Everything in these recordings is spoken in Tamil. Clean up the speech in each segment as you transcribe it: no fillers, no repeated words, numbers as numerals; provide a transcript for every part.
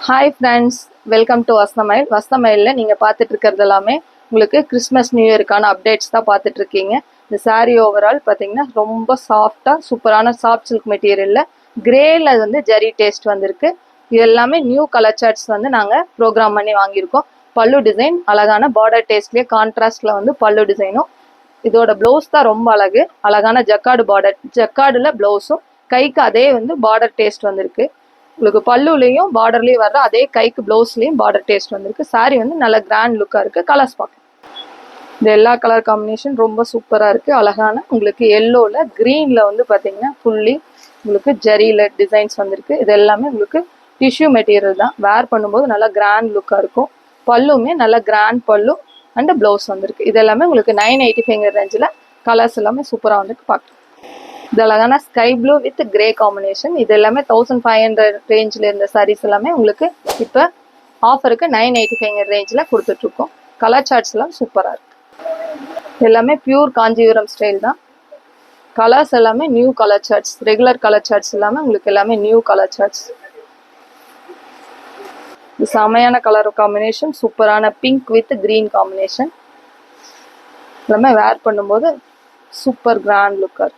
Hi friends, welcome to Vasanthamayil. வசந்தமயிலில் நீங்கள் பார்த்துட்டு இருக்கிறது எல்லாமே உங்களுக்கு கிறிஸ்மஸ் நியூ இயருக்கான அப்டேட்ஸ் தான் பார்த்துட்டு இருக்கீங்க. இந்த சாரீ ஓவரால் பார்த்தீங்கன்னா ரொம்ப சாஃப்டாக சூப்பரான சாஃப்ட் சில்க் மெட்டீரியலில் கிரேல வந்து ஜெரி டேஸ்ட் வந்திருக்கு. இது எல்லாமே நியூ கலர் சார்ட்ஸ் வந்து நாங்கள் ப்ரோக்ராம் பண்ணி வாங்கியிருக்கோம். பல்லு டிசைன் அழகான பார்டர் டேஸ்ட்லேயே கான்ட்ராஸ்டில் வந்து பல்லு டிசைனும், இதோட ப்ளவுஸ் தான் ரொம்ப அழகான ஜக்கார்டு பார்டர், ஜக்கார்டில் ப்ளவுஸும் கைக்கு அதே வந்து பார்டர் டேஸ்ட் வந்திருக்கு. உங்களுக்கு பல்லுலையும் பார்டர்லையும் வர்ற அதே கைக்கு ப்ளவுஸ்லையும் பார்டர் டேஸ்ட் வந்திருக்கு. சாரீ வந்து நல்ல கிராண்ட் லுக்காக இருக்குது. கலர்ஸ் பார்க்கலாம். இந்த எல்லா கலர் காம்பினேஷன் ரொம்ப சூப்பராக இருக்குது. அழகான உங்களுக்கு எல்லோவில் க்ரீனில் வந்து பார்த்தீங்கன்னா ஃபுல்லி உங்களுக்கு ஜரியில் டிசைன்ஸ் வந்திருக்கு. இது எல்லாமே உங்களுக்கு டிஷ்யூ மெட்டீரியல் தான். வேர் பண்ணும்போது நல்லா கிராண்ட் லுக்காக இருக்கும். பல்லுமே நல்ல கிராண்ட் பல்லு அண்ட் ப்ளவுஸ் வந்திருக்கு. இது எல்லாமே உங்களுக்கு 985 ரேஞ்சில் கலர்ஸ் எல்லாமே சூப்பராக வந்துருக்கு. பார்க்கலாம். இது அழகான sky blue with grey combination. இது எல்லாமே 1500 ரேஞ்சில் இருந்த சாரீஸ் எல்லாமே உங்களுக்கு இப்போ ஆஃபருக்கு 985 ரேஞ்சில் கொடுத்துட்ருக்கோம். கலர் சார்ட்ஸ் எல்லாம் சூப்பராக இருக்கு. எல்லாமே பியூர் காஞ்சிபுரம் ஸ்டைல் தான். கலர்ஸ் எல்லாமே new colour charts, regular colour charts எல்லாமே உங்களுக்கு எல்லாமே நியூ கலர் சார்ட்ஸ். இது செமையான கலர் காம்பினேஷன், சூப்பரான பிங்க் வித் கிரீன் காம்பினேஷன். எல்லாமே வேர் பண்ணும்போது சூப்பர் கிராண்ட் லுக்காக இருக்கு.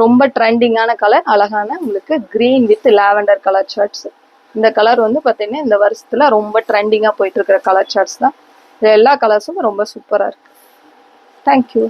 ரொம்ப ட்ரெண்டிங்கான கலர், அழகான உங்களுக்கு green with lavender colour charts. இந்த கலர் வந்து பார்த்தீங்கன்னா இந்த வருஷத்துல ரொம்ப ட்ரெண்டிங்காக போயிட்டு இருக்கிற கலர் சார்ட்ஸ் தான். இது எல்லா கலர்ஸும் ரொம்ப சூப்பராக இருக்கு. தேங்க்யூ.